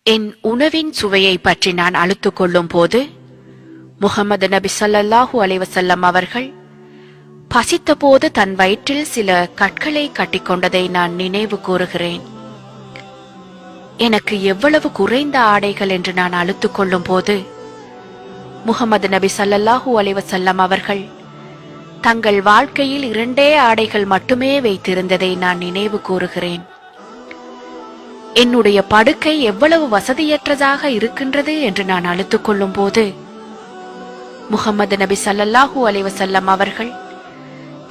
என் உணவின் சுவையை பற்றி நான் அழுத்துக் கொள்ளும் போது முஹம்மது நபி ஸல்லல்லாஹு அலைஹி வஸல்லம் அவர்கள் பசித்த போது தன் வயிற்றில் சில கற்களை கட்டிக்கொண்டதை நான் நினைவு கூறுகிறேன். எனக்கு எவ்வளவு குறைந்த ஆடைகள் என்று நான் அழுத்துக் கொள்ளும் போது முஹம்மது நபி ஸல்லல்லாஹு அலைஹி வஸல்லம் அவர்கள் தங்கள் வாழ்க்கையில் 2 ஆடைகள் மட்டுமே வைத்திருந்ததை நான் நினைவு கூறுகிறேன். என்னுடைய படுக்கை எவ்வளவு வசதியற்றதாக இருக்கின்றது என்று நான் அழுத்துக் கொள்ளும் போது முஹம்மது நபி ஸல்லல்லாஹு அலைஹி வஸல்லம் அவர்கள்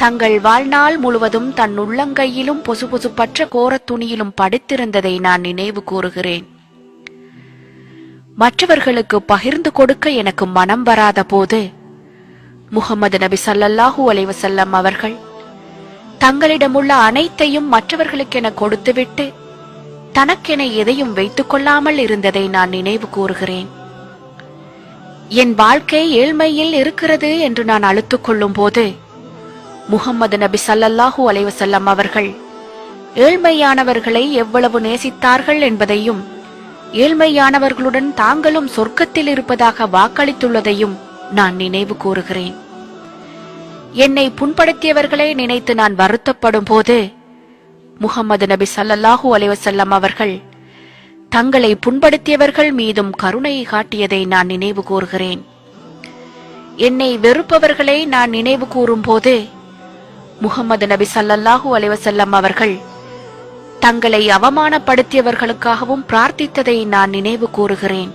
தங்கள் வாழ்நாள் முழுவதும் தன் உள்ளங்கையிலும் பொசுபொசுப்பற்ற கோரத் துணியிலும் படுத்திருந்ததை நான் நினைவு கூறுகிறேன். மற்றவர்களுக்கு பகிர்ந்து கொடுக்க எனக்கு மனம் வராத போது முஹம்மது நபி ஸல்லல்லாஹு அலைஹி வஸல்லம் அவர்கள் தங்களிடமுள்ள அனைத்தையும் மற்றவர்களுக்கென கொடுத்துவிட்டு தனக்கென எதையும் வைத்துக் கொள்ளாமல் இருந்ததை நான் நினைவு கூறுகிறேன். என் வாழ்க்கை ஏழ்மையில் இருக்கிறது என்று நான் அழுத்துக் கொள்ளும் போது முஹம்மது நபி ஸல்லல்லாஹு அலைஹி வஸல்லம் அவர்கள் ஏழ்மையானவர்களை எவ்வளவு நேசித்தார்கள் என்பதையும் ஏழ்மையானவர்களுடன் தாங்களும் சொர்க்கத்தில் இருப்பதாக வாக்களித்துள்ளதையும் நான் நினைவு கூறுகிறேன். என்னை புண்படுத்தியவர்களை நினைத்து நான் வருத்தப்படும் போது முஹம்மது நபி ஸல்லல்லாஹு அலைஹி வஸல்லம் அவர்கள் தங்களை புண்படுத்தியவர்கள் மீதும் கருணையை காட்டியதை நான் நினைவு கூறுகிறேன். என்னை வெறுப்பவர்களை நான் நினைவு கூறும் போது முஹம்மது நபி ஸல்லல்லாஹு அலைஹி வஸல்லம் அவர்கள் தங்களை அவமானப்படுத்தியவர்களுக்காகவும் பிரார்த்தித்ததை நான் நினைவு கூறுகிறேன்.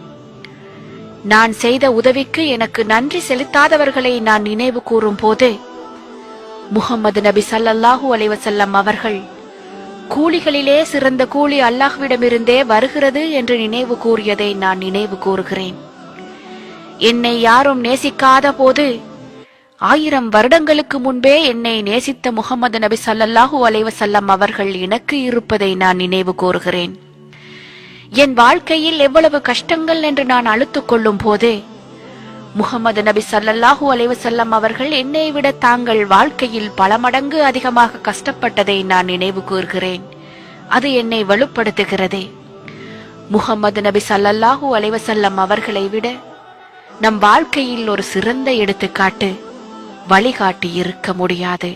நான் செய்த உதவிக்கு எனக்கு நன்றி செலுத்தாதவர்களை நான் நினைவு கூறும் போது முஹம்மது நபி ஸல்லல்லாஹு அலைஹி வஸல்லம் அவர்கள் கூலிகளிலே சிறந்த கூலி அல்லாஹ்விடமிருந்தே வருகிறது என்று நினைவு கூறியதை நான் நினைவு கூறுகிறேன். என்னை யாரும் நேசிக்காத போது 1000 வருடங்களுக்கு முன்பே என்னை நேசித்த முஹம்மது நபி ஸல்லல்லாஹு அலைஹி வஸல்லம் அவர்கள் எனக்கு இருப்பதை நான் நினைவு கூறுகிறேன். என் வாழ்க்கையில் எவ்வளவு கஷ்டங்கள் என்று நான் அழுத்துக் கொள்ளும் போது முஹம்மது நபி ஸல்லல்லாஹு அலைஹி வஸல்லம் அவர்கள் என்னை விட தாங்கள் வாழ்க்கையில் பல மடங்கு அதிகமாக கஷ்டப்பட்டதை நான் நினைவு கூறுகிறேன். அது என்னை வலுப்படுத்துகிறது. முஹம்மது நபி ஸல்லல்லாஹு அலைஹி வஸல்லம் அவர்களை விட நம் வாழ்க்கையில் ஒரு சிறந்த எடுத்துக்காட்டு வழிகாட்டி இருக்க முடியாது.